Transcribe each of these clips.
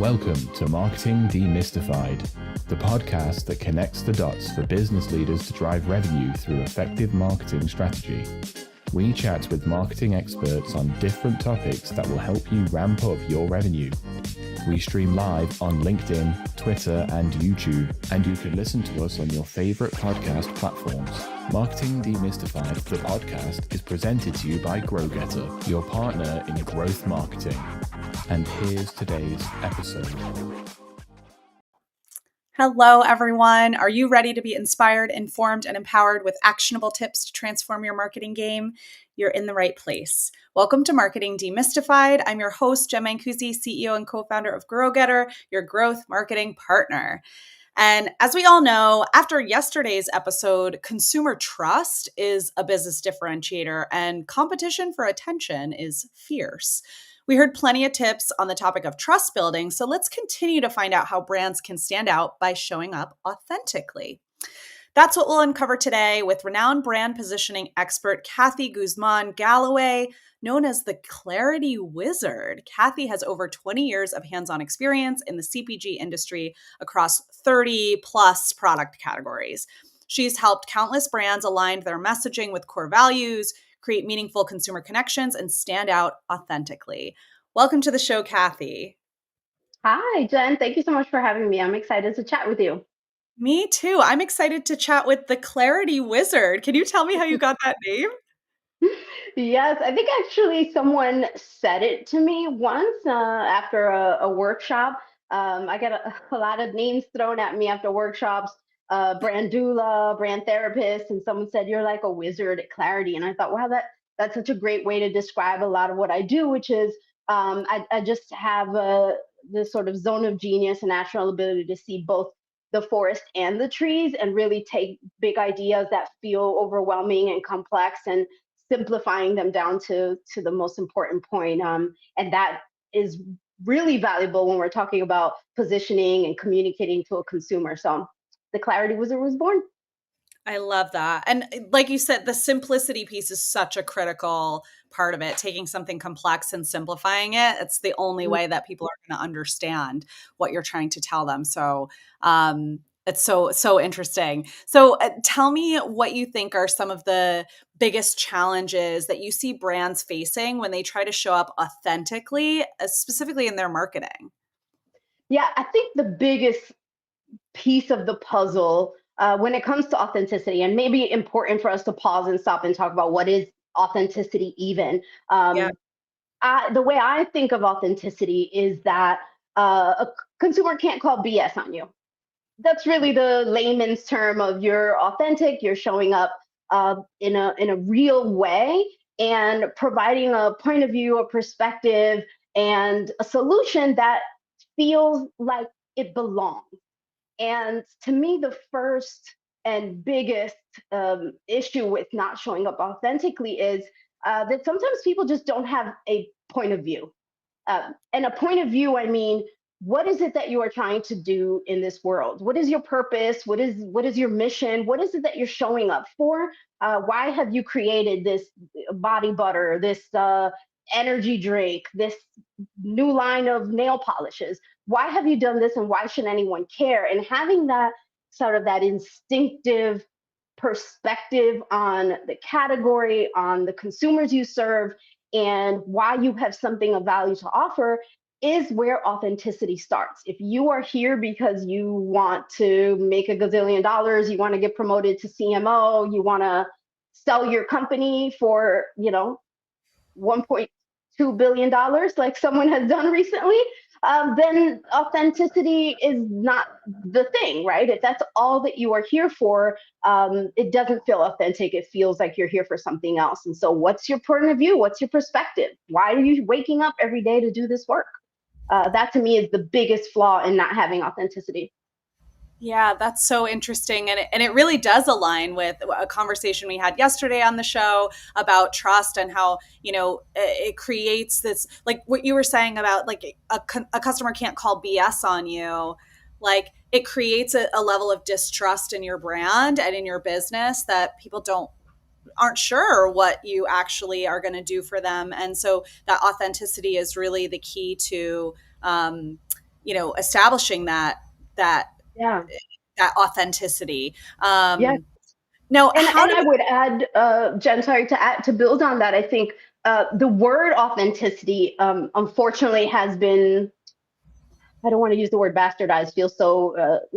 Welcome to Marketing Demystified, the podcast that connects the dots for business leaders to drive revenue through effective marketing strategy. We chat with marketing experts on different topics that will help you ramp up your revenue. We stream live on LinkedIn, Twitter, and YouTube, and you can listen to us on your favorite podcast platforms. Marketing Demystified, the podcast, is presented to you by GrowGetter, your partner in growth marketing. And here's today's episode. Hello, everyone. Are you ready to be inspired, informed, and empowered with actionable tips to transform your marketing game? You're in the right place. Welcome to Marketing Demystified. I'm your host, Jem Mancusi, CEO and co-founder of GrowGetter, your growth marketing partner. And as we all know, after yesterday's episode, consumer trust is a business differentiator and competition for attention is fierce. We heard plenty of tips on the topic of trust building, so let's continue to find out how brands can stand out by showing up authentically. That's what we'll uncover today with renowned brand positioning expert Kathy Galloway, known as the Clarity Wizard. Kathy has over 20 years of hands-on experience in the CPG industry across 30 plus product categories. She's helped countless brands align their messaging with core values, create meaningful consumer connections, and stand out authentically. Welcome to the show, Kathy. Hi, Jen. Thank you so much for having me. I'm excited to chat with you. Me too. I'm excited to chat with the Clarity Wizard. Can you tell me how you got that name? Yes, I think actually someone said it to me once after a workshop. I get a lot of names thrown at me after workshops, brand doula, brand therapist, and someone said, "You're like a wizard at clarity." And I thought, wow, that's such a great way to describe a lot of what I do, which is I just have this sort of zone of genius and natural ability to see both the forest and the trees and really take big ideas that feel overwhelming and complex and simplifying them down to the most important point. And that is really valuable when we're talking about positioning and communicating to a consumer. So the Clarity Wizard was born. I love that. And like you said, the simplicity piece is such a critical part of it, taking something complex and simplifying it. It's the only way that people are going to understand what you're trying to tell them. So it's so interesting. So tell me what you think are some of the biggest challenges that you see brands facing when they try to show up authentically, specifically in their marketing. Yeah, I think the biggest piece of the puzzle when it comes to authenticity, and maybe important for us to pause and stop and talk about what is authenticity even. Yeah. The way I think of authenticity is that a consumer can't call BS on you. That's really the layman's term of you're authentic, you're showing up in a real way and providing a point of view, a perspective, and a solution that feels like it belongs. And to me, the first and biggest issue with not showing up authentically is that sometimes people just don't have a point of view. And a point of view, I mean, what is it that you are trying to do in this world? What is your purpose? What is your mission? What is it that you're showing up for? Why have you created this body butter, this energy drink, this new line of nail polishes? Why have you done this, and why should anyone care? And having that sort of that instinctive perspective on the category, on the consumers you serve, and why you have something of value to offer is where authenticity starts. If you are here because you want to make a gazillion dollars, you want to get promoted to CMO, you want to sell your company for, $1.2 billion, like someone has done recently, then authenticity is not the thing, right? If that's all that you are here for, it doesn't feel authentic. It feels like you're here for something else. And so what's your point of view? What's your perspective? Why are you waking up every day to do this work? That to me is the biggest flaw in not having authenticity. Yeah, that's so interesting. And it really does align with a conversation we had yesterday on the show about trust and how, it creates this, like what you were saying about like a customer can't call BS on you. Like it creates a level of distrust in your brand and in your business that people aren't sure what you actually are going to do for them. And so that authenticity is really the key to, establishing that Yeah. that authenticity. Yeah. Now, And how do I would add, Jen, sorry, to build on that, I think the word authenticity, unfortunately, has been, I don't want to use the word bastardized, feels so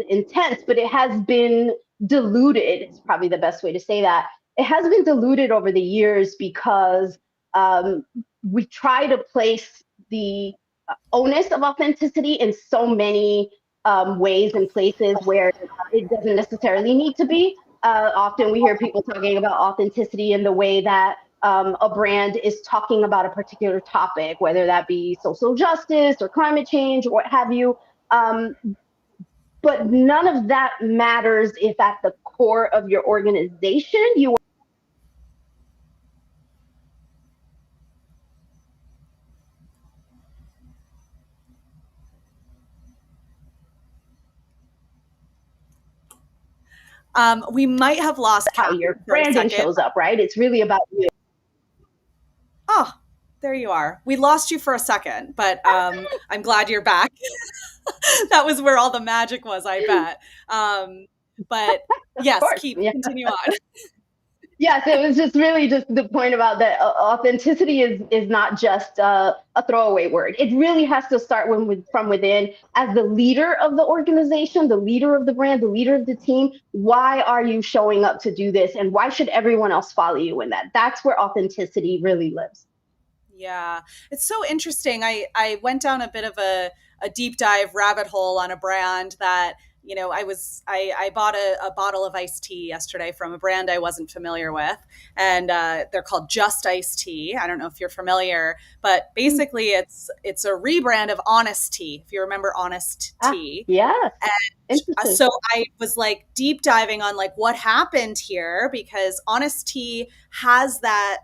intense, but it has been diluted. It's probably the best way to say that. It has been diluted over the years because um, we try to place the onus of authenticity in so many ways and places where it doesn't necessarily need to be. Often we hear people talking about authenticity in the way that a brand is talking about a particular topic, whether that be social justice or climate change or what have you. Um, but none of that matters if at the core of your organization you we might have lost how Kathy your for a branding second. shows up, right? It's really about you. Oh, there you are. We lost you for a second, but I'm glad you're back. That was where all the magic was, I bet. But Of yes, course. Yeah. continue on. Yes, it was just really just the point about that authenticity is not just a throwaway word. It really has to start from within. As the leader of the organization, the leader of the brand, the leader of the team, why are you showing up to do this? And why should everyone else follow you in that? That's where authenticity really lives. Yeah, it's so interesting. I went down a bit of a deep dive rabbit hole on a brand that, I bought a bottle of iced tea yesterday from a brand I wasn't familiar with, and they're called Just Iced Tea. I don't know if you're familiar, but basically it's a rebrand of Honest Tea, if you remember Honest Ah, Tea. yes, And interesting. so I was like deep diving on like what happened here, because Honest Tea has that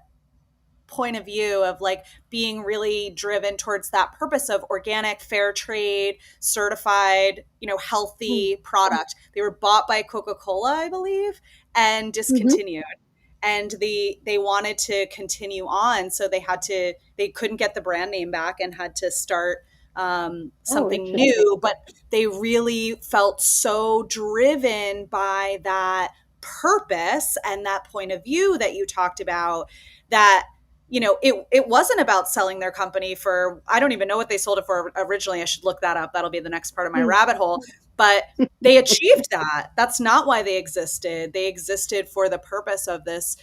point of view of like being really driven towards that purpose of organic, fair trade, certified, healthy product. They were bought by Coca-Cola, I believe, and Mm-hmm. discontinued. And they wanted to continue on, so they couldn't get the brand name back and had to start Oh, something interesting. new. But they really felt so driven by that purpose and that point of view that you talked about, that it wasn't about selling their company for, I don't even know what they sold it for originally. I should look that up. That'll be the next part of my rabbit hole. But they achieved that. That's not why they existed. They existed for the purpose of this,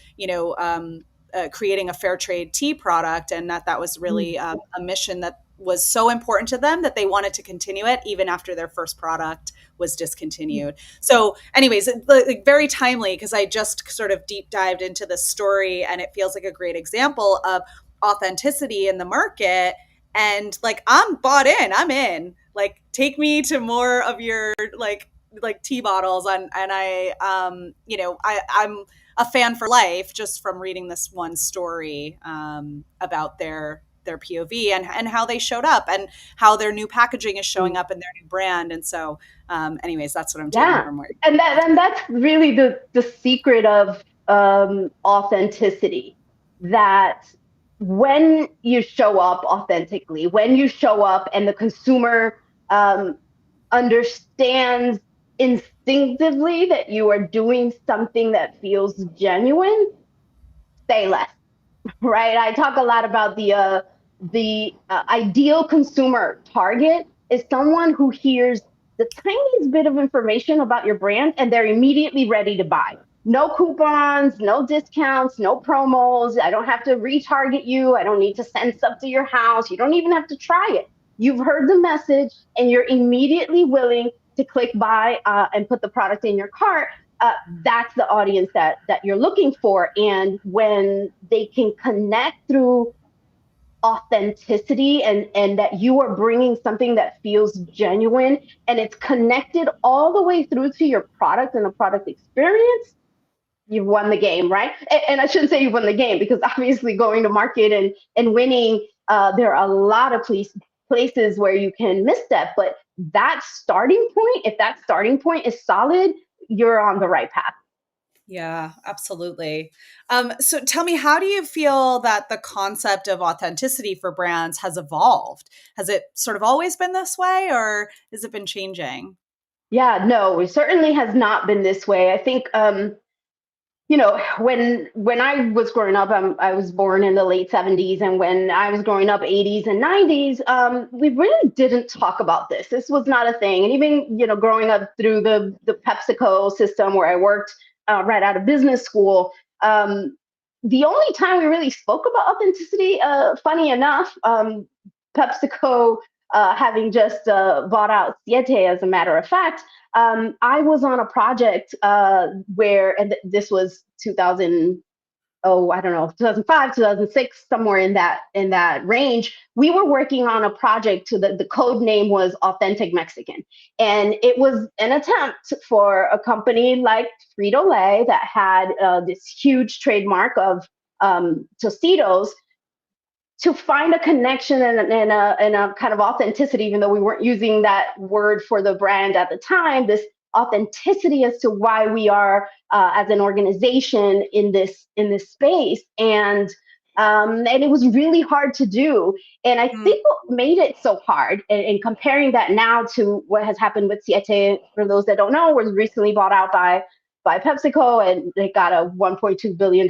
creating a fair trade tea product, and that was really a mission that was so important to them that they wanted to continue it even after their first product was discontinued. So anyways, like, very timely, because I just sort of deep dived into this story, and it feels like a great example of authenticity in the market. And like, I'm bought in, I'm in, like, take me to more of your like tea bottles. And I'm a fan for life, just from reading this one story about their POV and how they showed up and how their new packaging is showing up in their new brand. And so, anyways, that's what I'm taking Yeah, from where. and that's really the secret of authenticity. That when you show up authentically, when you show up and the consumer um, understands instinctively that you are doing something that feels genuine, say less. Right? I talk a lot about the ideal consumer target is someone who hears the tiniest bit of information about your brand and they're immediately ready to buy. No coupons, no discounts, no promos. I don't have to retarget you. I don't need to send stuff to your house. You don't even have to try it. You've heard the message and you're immediately willing to click buy and put the product in your cart. That's the audience that you're looking for. And when they can connect through authenticity and that you are bringing something that feels genuine and it's connected all the way through to your product and the product experience, you've won the game, right? And I shouldn't say you've won the game, because obviously going to market and winning, there are a lot of places where you can misstep, but that starting point, if that starting point is solid, you're on the right path. Yeah, absolutely. So tell me, how do you feel that the concept of authenticity for brands has evolved? Has it sort of always been this way, or has it been changing? Yeah, no, it certainly has not been this way. I think when I was growing up, I was born in the late 70s, and when I was growing up, 80s and 90s, we really didn't talk about this. This was not a thing. And even, growing up through the PepsiCo system where I worked right out of business school, um, the only time we really spoke about authenticity, funny enough, PepsiCo having just bought out Siete, as a matter of fact, I was on a project where, and this was 2000, oh, I don't know, 2005, 2006, somewhere in that range. We were working on a project to the code name was Authentic Mexican. And it was an attempt for a company like Frito-Lay that had this huge trademark of Tostitos to find a connection and a kind of authenticity, even though we weren't using that word for the brand at the time, this authenticity as to why we are as an organization in this space, and it was really hard to do. And I Mm, think what made it so hard, and comparing that now to what has happened with Siete, for those that don't know, was recently bought out by PepsiCo, and they got a $1.2 billion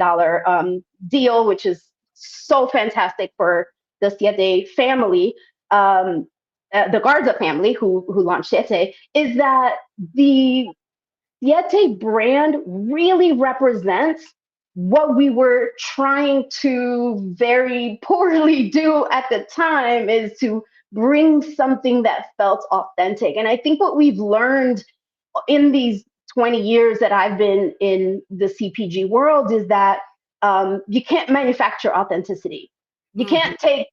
deal, which is so fantastic for the Siete family, the Garza family who launched Siete, is that the Siete brand really represents what we were trying to very poorly do at the time, is to bring something that felt authentic. And I think what we've learned in these 20 years that I've been in the CPG world is that you can't manufacture authenticity. You mhm. can't take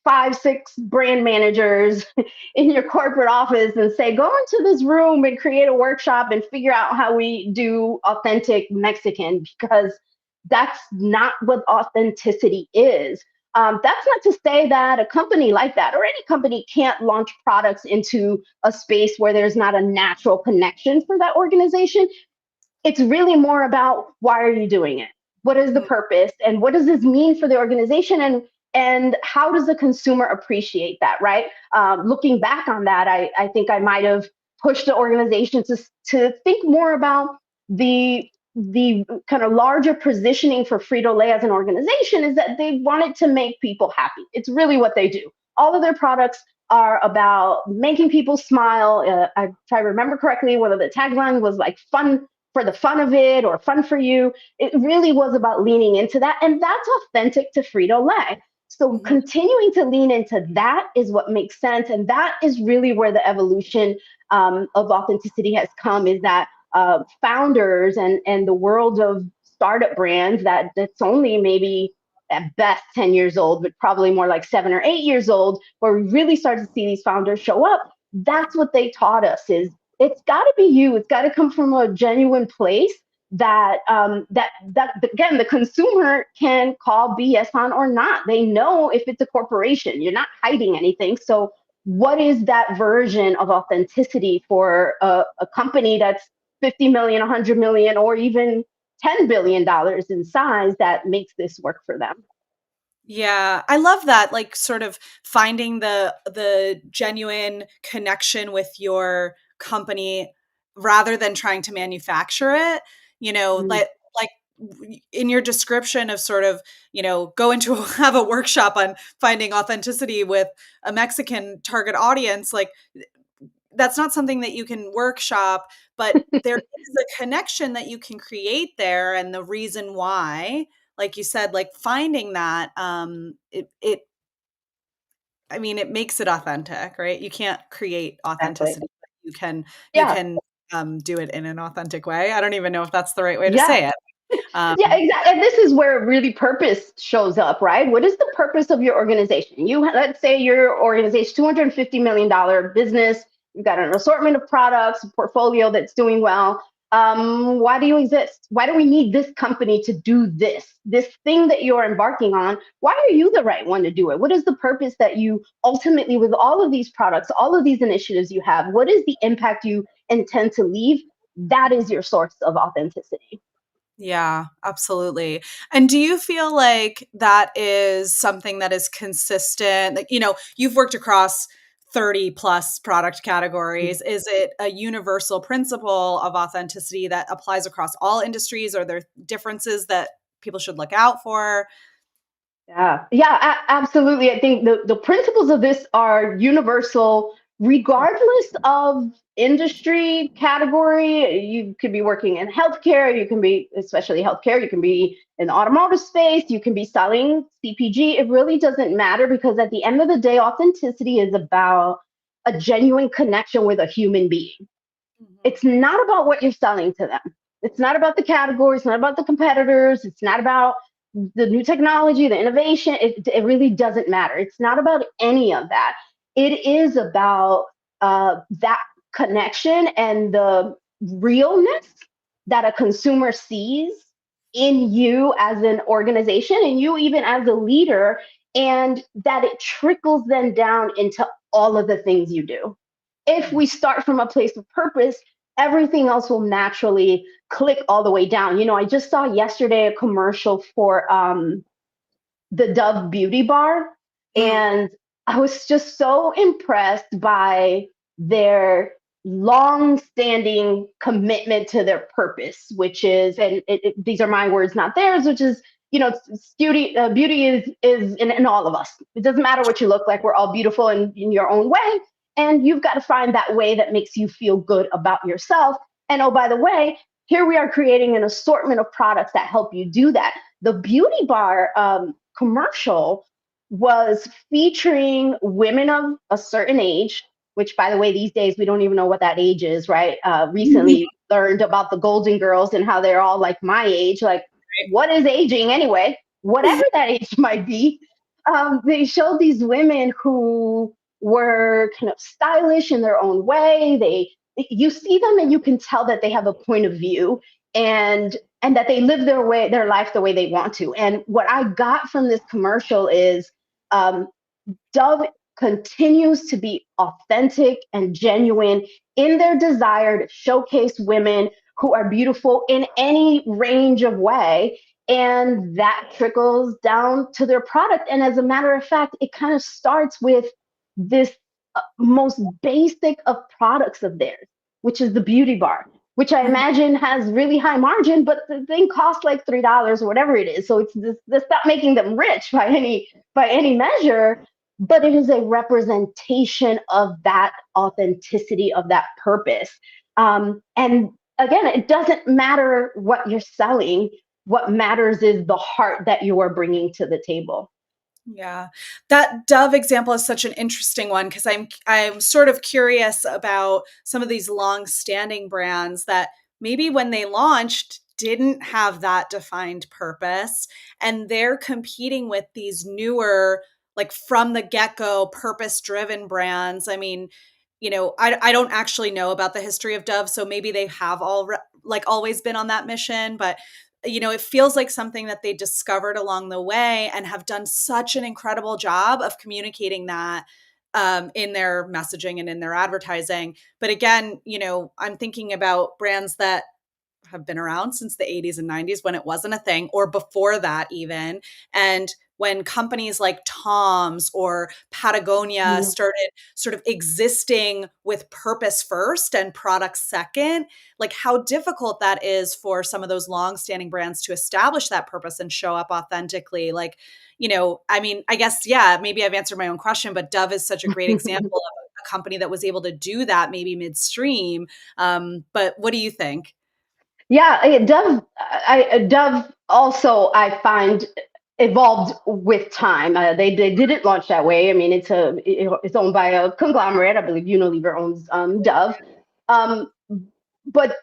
5, 6 brand managers in your corporate office and say, go into this room and create a workshop and figure out how we do authentic Mexican, because that's not what authenticity is. That's not to say that a company like that or any company can't launch products into a space where there's not a natural connection for that organization. It's really more about, why are you doing it? What is the Mm, purpose, and what does this mean for the organization, and how does the consumer appreciate that, right? Looking back on that, I think I might have pushed the organization to think more about the kind of larger positioning for Frito-Lay as an organization, is that they wanted to make people happy. It's really what they do. All of their products are about making people smile. If I remember correctly, one of the taglines was like, fun for the fun of it, or fun for you. It really was about leaning into that. And that's authentic to Frito-Lay. So mhm. continuing to lean into that is what makes sense. And that is really where the evolution of authenticity has come, is that founders and the world of startup brands that's only maybe at best 10 years old, but probably more like 7 or 8 years old, where we really started to see these founders show up. That's what they taught us, is it's got to be you. It's got to come from a genuine place that again, the consumer can call BS on or not. They know if it's a corporation, you're not hiding anything. So what is that version of authenticity for a company that's 50 million, 100 million, or even $10 billion in size, that makes this work for them? Yeah, I love that, like, sort of finding the genuine connection with your company rather than trying to manufacture it. Mm. Like in your description of sort of, go into have a workshop on finding authenticity with a Mexican target audience, like that's not something that you can workshop, but there is a connection that you can create there, and the reason why, like you said, like finding that, it I mean, it makes it authentic, right? You can't create Exactly. authenticity, but you Yeah. can do it in an authentic way. I don't even know if that's the right way to Yeah. say it. Um, Yeah, exactly. And this is where really purpose shows up, right? What is the purpose of your organization? Let's say your organization, $250 million business. You've got an assortment of products, a portfolio that's doing well. Why do you exist? Why do we need this company to do this thing that you're embarking on? Why are you the right one to do it? What is the purpose that you ultimately, with all of these products, all of these initiatives you have, what is the impact you intend to leave? that is your source of authenticity. Yeah, absolutely. And do you feel like that is something that is consistent? Like, you've worked across 30 plus product categories. Is it a universal principle of authenticity that applies across all industries? Are there differences that people should look out for? Yeah, absolutely. I think the principles of this are universal, regardless of industry category. You could be working in healthcare, you can be, especially healthcare, you can be in the automotive space, you can be selling CPG. It really doesn't matter, because at the end of the day, authenticity is about a genuine connection with a human being. It's not about what you're selling to them. It's not about the category. It's not about the competitors. It's not about the new technology, the innovation. It really doesn't matter. It's not about any of that. It is about that connection and the realness that a consumer sees in you as an organization and you even as a leader, and that it trickles then down into all of the things you do. If we start from a place of purpose, everything else will naturally click all the way down. I just saw yesterday a commercial for the Dove Beauty Bar, Mm. and I was just so impressed by their long-standing commitment to their purpose, which is, and these are my words, not theirs, which is, beauty. Beauty is in all of us. It doesn't matter what you look like. We're all beautiful in your own way, and you've got to find that way that makes you feel good about yourself. And oh, by the way, here we are creating an assortment of products that help you do that. The beauty bar commercial was featuring women of a certain age, which, by the way, these days we don't even know what that age is, right? Recently learned about the Golden Girls and how they're all like my age. Like, what is aging anyway? Whatever that age might be. They showed these women who were kind of stylish in their own way. You see them and you can tell that they have a point of view, and that they live their life the way they want to. And what I got from this commercial is um, Dove continues to be authentic and genuine in their desire to showcase women who are beautiful in any range of way. And that trickles down to their product. And as a matter of fact, it kind of starts with this most basic of products of theirs, which is the beauty bar, which I imagine has really high margin, but the thing costs like $3 or whatever it is. So it's this not making them rich by any measure, but it is a representation of that authenticity, of that purpose. And again, it doesn't matter what you're selling. What matters is the heart that you are bringing to the table. Yeah. That Dove example is such an interesting one because I'm sort of curious about some of these long-standing brands that maybe when they launched didn't have that defined purpose, and they're competing with these newer, like from the get-go purpose-driven brands. I mean, I don't actually know about the history of Dove, so maybe they have always been on that mission, but it feels like something that they discovered along the way and have done such an incredible job of communicating that in their messaging and in their advertising. But again, I'm thinking about brands that have been around since the 80s and 90s when it wasn't a thing, or before that even. And when companies like Tom's or Patagonia started sort of existing with purpose first and product second, like how difficult that is for some of those long-standing brands to establish that purpose and show up authentically. Like, I mean, I guess, yeah, maybe I've answered my own question, but Dove is such a great example of a company that was able to do that maybe midstream. But what do you think? Yeah, Dove also I find evolved with time. They didn't launch that way. I mean, it's owned by a conglomerate. I believe Unilever owns Dove, um, but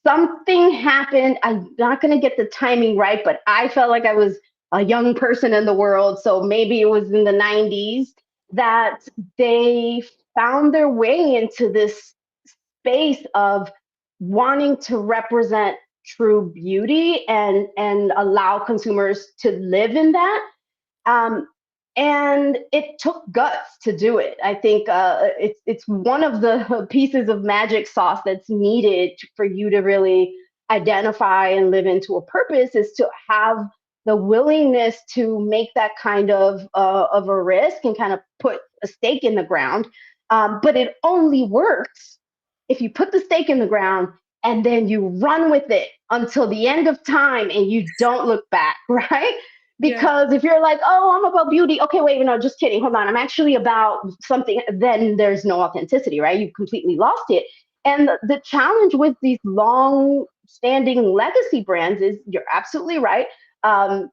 something happened. I'm not going to get the timing right, but I felt like I was a young person in the world, so maybe it was in the '90s that they found their way into this space of wanting to represent true beauty and allow consumers to live in that. Um, And it took guts to do it. I think it's one of the pieces of magic sauce that's needed for you to really identify and live into a purpose, is to have the willingness to make that kind of a risk and kind of put a stake in the ground. But it only works if you put the stake in the ground and then you run with it until the end of time and you don't look back, right? Yeah. Because if you're like, oh, I'm about beauty, okay, wait, no, just kidding, hold on, I'm actually about something, then there's no authenticity, right? You've completely lost it. And the challenge with these long standing legacy brands is, you're absolutely right. Um,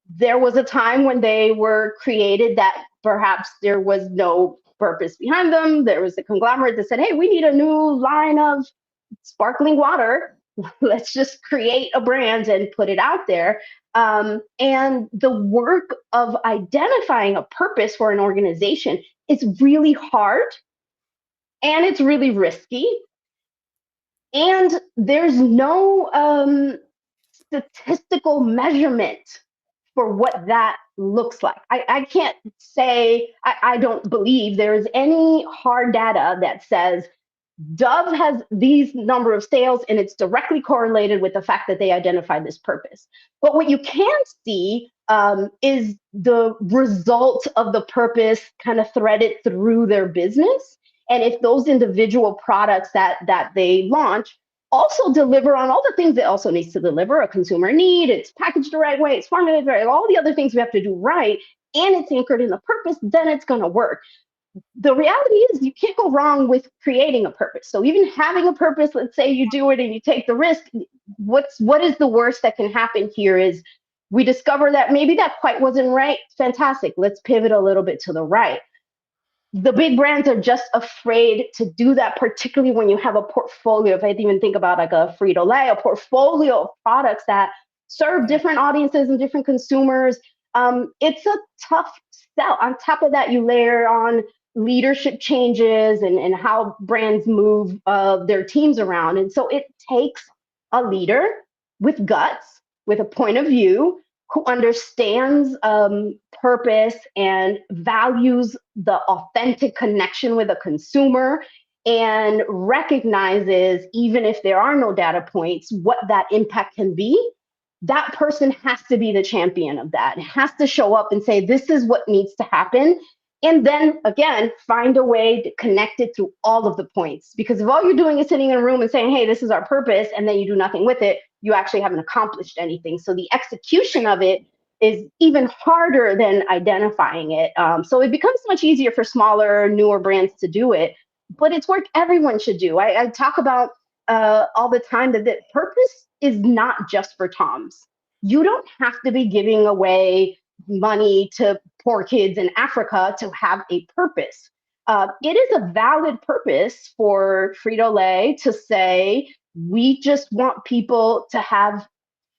there was a time when they were created that perhaps there was no purpose behind them. There was a conglomerate that said, hey, we need a new line of sparkling water. Let's just create a brand and put it out there. And the work of identifying a purpose for an organization is really hard, and it's really risky. And there's no statistical measurement for what that looks like. I can't say, I don't believe there is any hard data that says Dove has these number of sales and it's directly correlated with the fact that they identified this purpose. But what you can see is the result of the purpose kind of threaded through their business. And if those individual products that they launch also deliver on all the things it also needs to deliver, a consumer need, it's packaged the right way, it's formulated right, all the other things we have to do right, and it's anchored in the purpose, then it's going to work. The reality is, you can't go wrong with creating a purpose. So even having a purpose, let's say you do it and you take the risk, what is the worst that can happen here is we discover that maybe that quite wasn't right. Fantastic. Let's pivot a little bit to the right. The big brands are just afraid to do that, particularly when you have a portfolio. If I even think about like a Frito-Lay, a portfolio of products that serve different audiences and different consumers. It's a tough sell. On top of that, you layer on leadership changes and how brands move their teams around. And so it takes a leader with guts, with a point of view, who understands purpose and values the authentic connection with a consumer, and recognizes, even if there are no data points, what that impact can be. That person has to be the champion of that. It has to show up and say, this is what needs to happen. And then again, find a way to connect it through all of the points. Because if all you're doing is sitting in a room and saying, hey, this is our purpose, and then you do nothing with it, you actually haven't accomplished anything. So the execution of it is even harder than identifying it. So it becomes much easier for smaller, newer brands to do it. But it's work everyone should do. I talk about all the time that the purpose is not just for Toms. You don't have to be giving away money to poor kids in Africa to have a purpose. It is a valid purpose for Frito-Lay to say, we just want people to have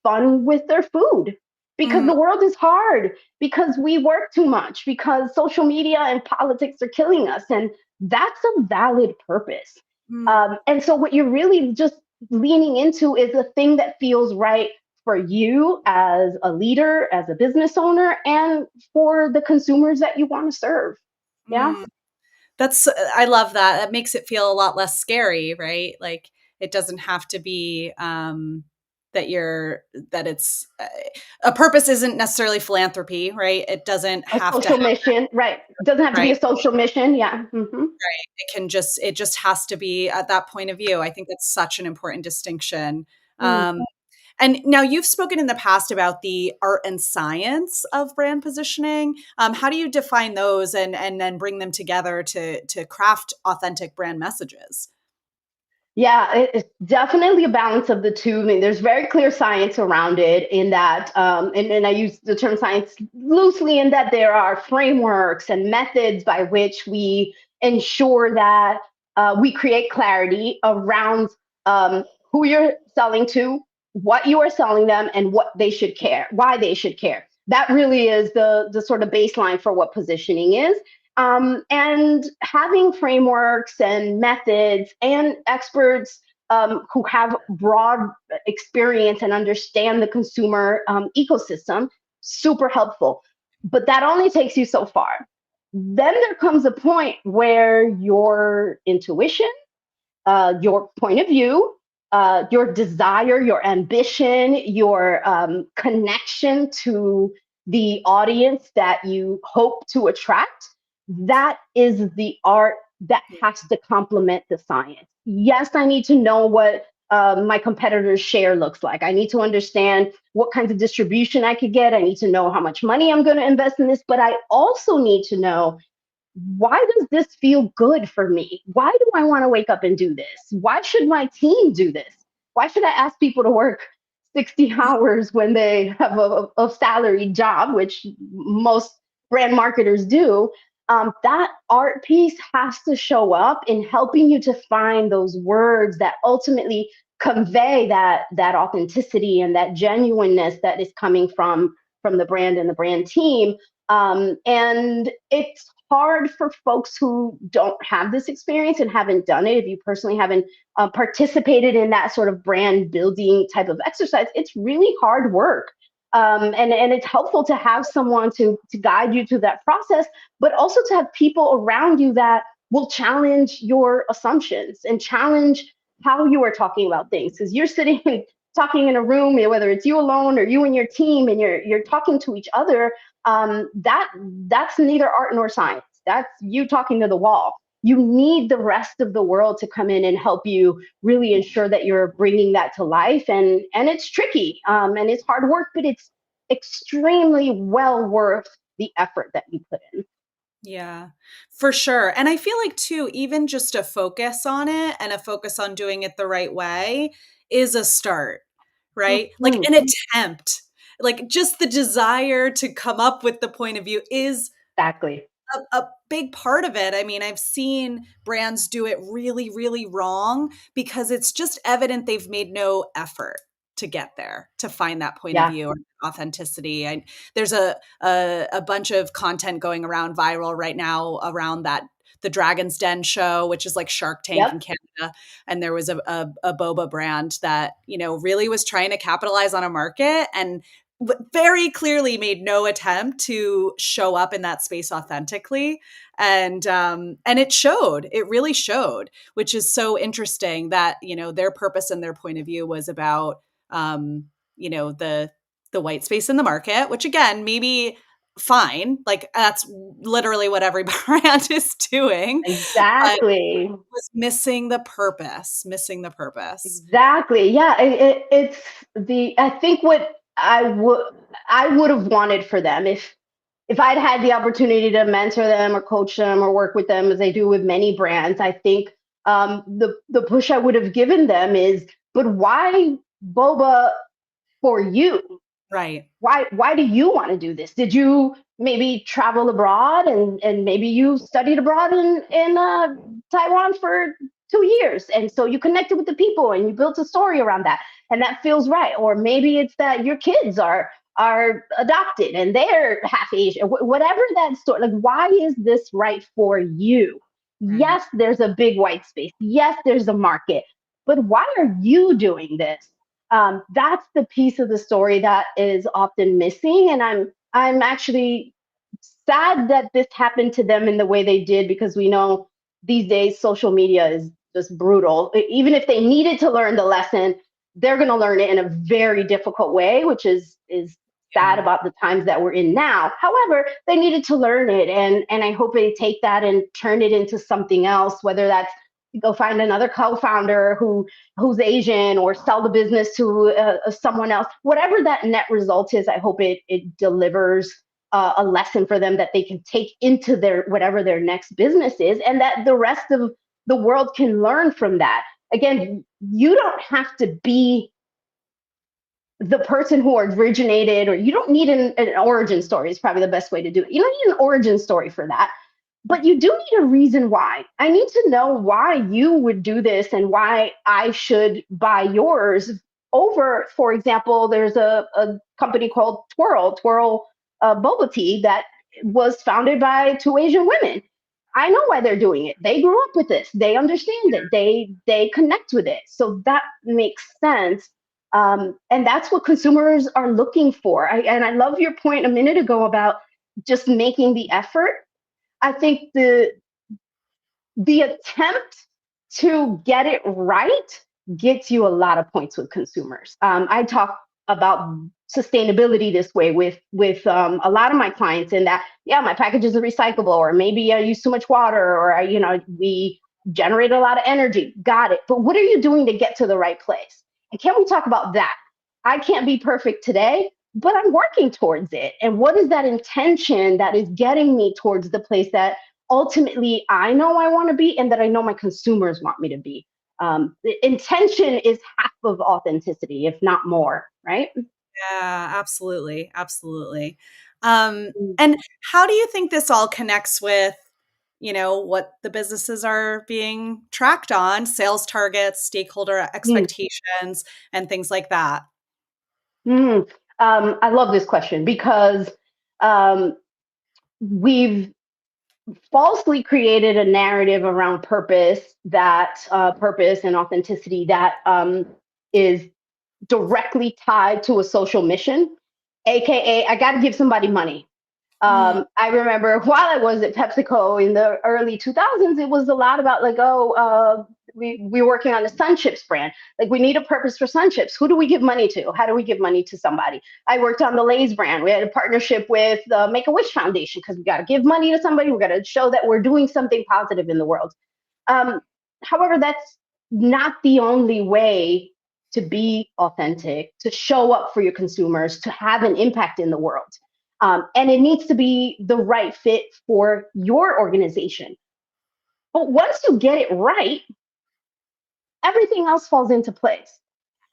fun with their food, because the world is hard, because we work too much, because social media and politics are killing us. And that's a valid purpose. And so what you're really just leaning into is a thing that feels right for you as a leader, as a business owner, and for the consumers that you want to serve. Yeah. I love that. That makes it feel a lot less scary, right? Like it doesn't have to be that it's a purpose isn't necessarily philanthropy, right? It doesn't A have to social mission, right? It doesn't have to be right. a social mission. Yeah. It just has to be at that point of view. I think that's such an important distinction. Mm. And now you've spoken in the past about the art and science of brand positioning. How do you define those and then bring them together to craft authentic brand messages? Yeah, it's definitely a balance of the two. I mean, there's very clear science around it, in that, and I use the term science loosely, in that there are frameworks and methods by which we ensure that we create clarity around who you're selling to, what you are selling them, and what they should care, why they should care. That really is the sort of baseline for what positioning is. And having frameworks and methods and experts who have broad experience and understand the consumer ecosystem, super helpful. But that only takes you so far. Then there comes a point where your intuition, your point of view, your desire, your ambition, your connection to the audience that you hope to attract, that is the art that has to complement the science. Yes, I need to know what my competitors' share looks like. I need to understand what kinds of distribution I could get. I need to know how much money I'm going to invest in this, but I also need to know, why does this feel good for me? Why do I want to wake up and do this? Why should my team do this? Why should I ask people to work 60 hours when they have a salaried job, which most brand marketers do? That art piece has to show up in helping you to find those words that ultimately convey that authenticity and that genuineness that is coming from the brand and the brand team. And it's hard for folks who don't have this experience and haven't done it. If you personally haven't participated in that sort of brand building type of exercise, it's really hard work. And it's helpful to have someone to guide you through that process, but also to have people around you that will challenge your assumptions and challenge how you are talking about things. Because you're sitting and talking in a room, whether it's you alone or you and your team, and you're talking to each other, that's neither art nor science. That's you talking to the wall. You need the rest of the world to come in and help you really ensure that you're bringing that to life. And it's tricky, and it's hard work, but it's extremely well worth the effort that you put in. Yeah, for sure. And I feel like too, even just a focus on it and a focus on doing it the right way is a start, right? Like Mhm. an attempt, like just the desire to come up with the point of view is Exactly. a big part of it. I mean, I've seen brands do it really, really wrong because it's just evident they've made no effort to get there, to find that point of Yeah. view or authenticity. And there's a bunch of content going around viral right now around that the Dragon's Den show, which is like Shark Tank in Yep. Canada. And there was a boba brand that, really was trying to capitalize on a market and very clearly made no attempt to show up in that space authentically, and it really showed, which is so interesting that their purpose and their point of view was about the white space in the market, which again, maybe fine, like that's literally what every brand is doing, but Exactly. was missing the purpose. Exactly. Yeah. It's I think what I would have wanted for them, if I'd had the opportunity to mentor them or coach them or work with them as I do with many brands, I think the push I would have given them is, but why boba for you? Right. Why do you want to do this? Did you maybe travel abroad, and maybe you studied abroad in Taiwan for 2 years, and so you connected with the people and you built a story around that, and that feels right? Or maybe it's that your kids are adopted and they're half Asian, whatever that story. Like, why is this right for you? Right. Yes, there's a big white space. Yes, there's a market, but why are you doing this? That's the piece of the story that is often missing, and I'm actually sad that this happened to them in the way they did, because we know these days social media is just brutal. Even if they needed to learn the lesson, they're going to learn it in a very difficult way, which is sad Yeah. about the times that we're in now. However, they needed to learn it, and I hope they take that and turn it into something else, whether that's go find another co-founder who's Asian, or sell the business to someone else. Whatever that net result is, I hope it delivers a lesson for them that they can take into their whatever their next business is, and that the rest of the world can learn from that. Again, you don't have to be the person who originated, or you don't need an origin story is probably the best way to do it. You don't need an origin story for that, but you do need a reason why. I need to know why you would do this and why I should buy yours over, for example, there's a company called Twirl Boba Tea that was founded by two Asian women. I know why they're doing it. They grew up with this. They understand it. They connect with it. So that makes sense. And that's what consumers are looking for. And I love your point a minute ago about just making the effort. I think the attempt to get it right gets you a lot of points with consumers. I talk about sustainability this way with a lot of my clients, in that, yeah, my packages are recyclable, or maybe I use too much water, or we generate a lot of energy. Got it. But what are you doing to get to the right place? And can we talk about that? I can't be perfect today, but I'm working towards it. And what is that intention that is getting me towards the place that ultimately I know I want to be, and that I know my consumers want me to be? The intention is half of authenticity, if not more, right? Yeah, absolutely. Absolutely. And how do you think this all connects with, what the businesses are being tracked on, sales targets, stakeholder Mm. expectations, and things like that? Mm. I love this question because um, we've falsely created a narrative around purpose and authenticity that is directly tied to a social mission, aka I got to give somebody money. Mm, I remember while I was at PepsiCo in the early 2000s, it was a lot about like, we're working on the Sun Chips brand. Like, we need a purpose for Sun Chips. Who do we give money to? How do we give money to somebody? I worked on the Lay's brand. We had a partnership with the Make-A-Wish Foundation because we got to give money to somebody. We got to show that we're doing something positive in the world. Um, However, that's not the only way to be authentic, to show up for your consumers, to have an impact in the world. And it needs to be the right fit for your organization. But once you get it right, everything else falls into place.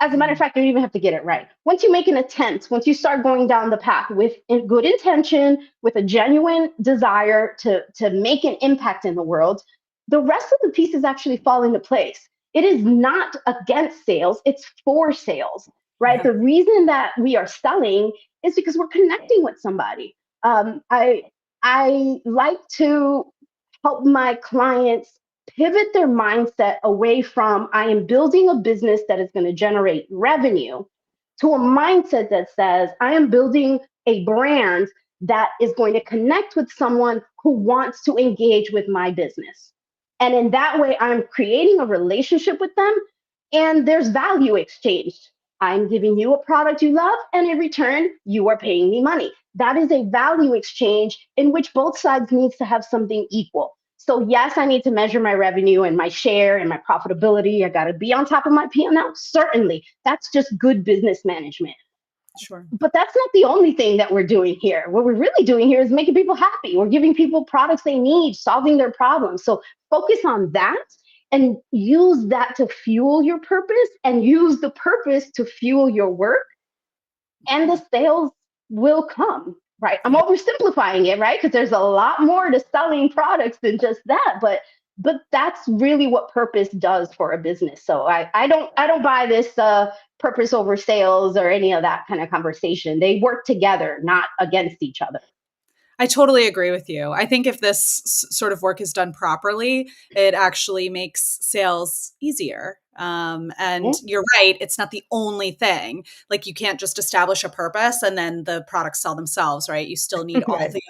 As a matter of mm, fact, you don't even have to get it right. Once you make an attempt, once you start going down the path with good intention, with a genuine desire to make an impact in the world, the rest of the pieces actually fall into place. It is not against sales, it's for sales, right? yeah. The reason that we are selling is because we're connecting with somebody. I like to help my clients pivot their mindset away from I am building a business that is going to generate revenue, to a mindset that says I am building a brand that is going to connect with someone who wants to engage with my business. And in that way, I'm creating a relationship with them, and there's value exchanged. I'm giving you a product you love, and in return, you are paying me money. That is a value exchange in which both sides needs to have something equal. So yes, I need to measure my revenue and my share and my profitability. I got to be on top of my P&L. Certainly, that's just good business management. Sure. But that's not the only thing that we're doing here. What we're really doing here is making people happy. We're giving people products they need, solving their problems. So focus on that and use that to fuel your purpose, and use the purpose to fuel your work, and the Yeah. sales will come, right? I'm Yeah. oversimplifying it, right? Because there's a lot more to selling products than just that, but that's really what purpose does for a business. So I don't buy this purpose over sales or any of that kind of conversation. They work together, not against each other. I totally agree with you. I think if this sort of work is done properly, it actually makes sales easier. And Yeah. you're right, it's not the only thing. Like, you can't just establish a purpose and then the products sell themselves, right? You still need all Right. the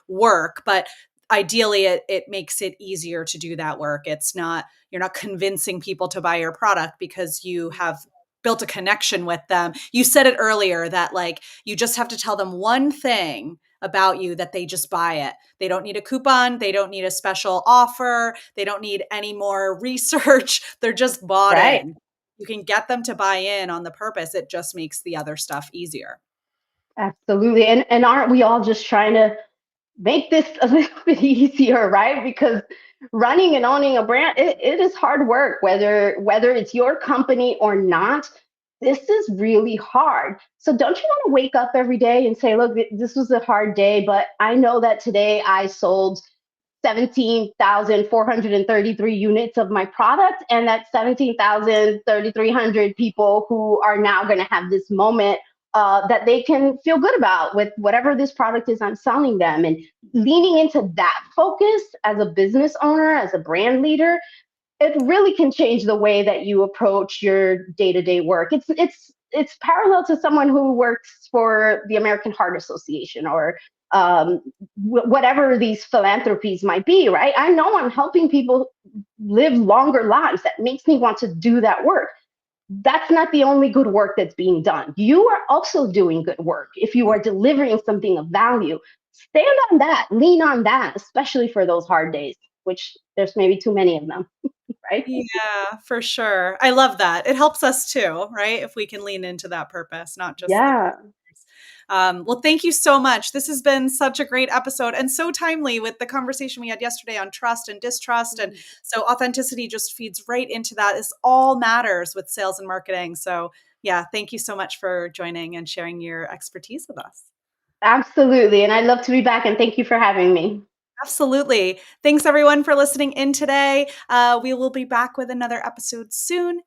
work, but ideally it makes it easier to do that work. It's not, you're not convincing people to buy your product because you have built a connection with them. You said it earlier that, like, you just have to tell them one thing about you that they just buy it. They don't need a coupon, they don't need a special offer, they don't need any more research. They're just bought Right. in. You can get them to buy in on the purpose. It just makes the other stuff easier. Absolutely. And aren't we all just trying to make this a little bit easier, right? Because running and owning a brand, it is hard work, whether it's your company or not. This is really hard. So don't you want to wake up every day and say, look, this was a hard day, but I know that today I sold 17,433 units of my product, and that's 17,300 people who are now going to have this moment that they can feel good about with whatever this product is I'm selling them. And leaning into that focus as a business owner, as a brand leader, it really can change the way that you approach your day-to-day work. It's parallel to someone who works for the American Heart Association, or whatever these philanthropies might be, right? I know I'm helping people live longer lives. That makes me want to do that work. That's not the only good work that's being done. You are also doing good work. If you are delivering something of value, stand on that, lean on that, especially for those hard days, which there's maybe too many of them, right? Yeah, for sure. I love that. It helps us too, right? If we can lean into that purpose, not just the Yeah, well, thank you so much. This has been such a great episode and so timely with the conversation we had yesterday on trust and distrust. And so authenticity just feeds right into that. This all matters with sales and marketing. So, yeah, thank you so much for joining and sharing your expertise with us. absolutely. And I'd love to be back. And thank you for having me. Absolutely. Thanks, everyone, for listening in today. We will be back with another episode soon.